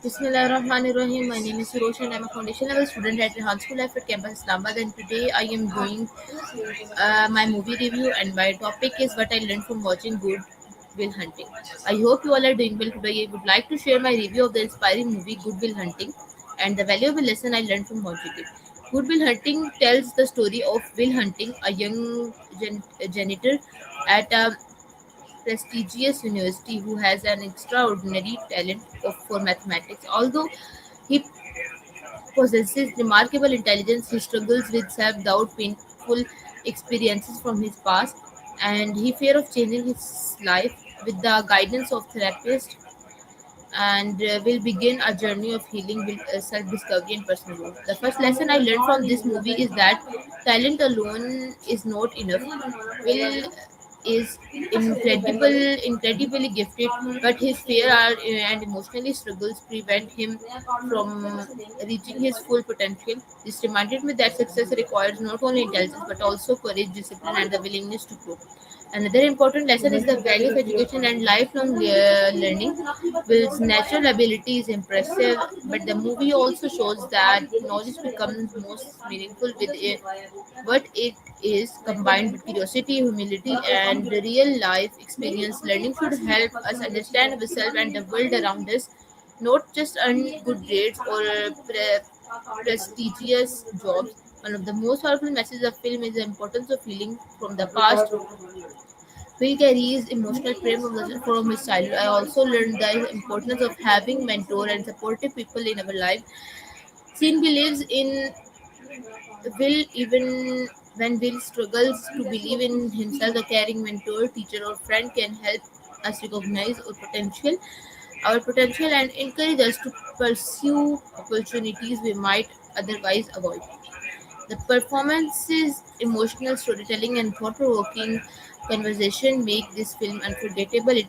Bismillahirrahmanirrahim. My name is Surosh and I'm a foundation level student at Rehan School Life at Campus Islamabad, and today I am doing my movie review, and my topic is what I learned from watching Good Will Hunting. I hope you all are doing well today. I would like to share my review of the inspiring movie Good Will Hunting and the valuable lesson I learned from watching it. Good Will Hunting tells the story of Will Hunting, a young janitor at a prestigious university who has an extraordinary talent for mathematics. Although he possesses remarkable intelligence, he struggles with self doubt, painful experiences from his past, and he fear of changing his life with the guidance of therapist, and will begin a journey of healing with self-discovery and personal growth. The first lesson I learned from this movie is that talent alone is not enough. Will is incredibly gifted, but his fear and emotionally struggles prevent him from reaching his full potential. This reminded me that success requires not only intelligence but also courage, discipline, and the willingness to grow. Another important lesson is the value of education and lifelong learning. Will's natural ability is impressive, but the movie also shows that knowledge becomes most meaningful with it, what it is combined with curiosity, humility, and the real life experience. Learning should help us understand ourselves and the world around us, not just earn good grades or prestigious jobs. One of the most powerful messages of film is the importance of healing from the past. Will carries emotional pain from his childhood. I also learned the importance of having mentor and supportive people in our life. Sin believes in Will even when Will struggles to believe in himself. A caring mentor, teacher, or friend can help us recognize our potential, and encourage us to pursue opportunities we might otherwise avoid. The performances, emotional storytelling, and thought-provoking conversation make this film unforgettable. It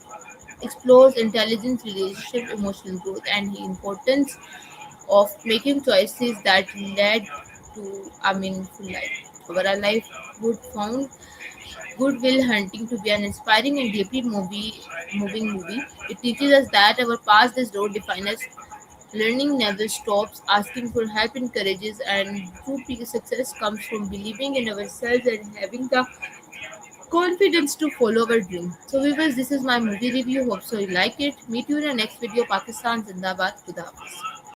explores intelligence, relationship, emotional growth, and the importance of making choices that led to a meaningful life. Overall, life would found Good Will Hunting to be an inspiring and moving movie. It teaches us that our past does not define us. Learning never stops, asking for help encourages, and true success comes from believing in ourselves and having the confidence to follow our dream. So, viewers, this is my movie review. Hope so you like it. Meet you in the next video. Pakistan Zindabad. Khuda Hafiz.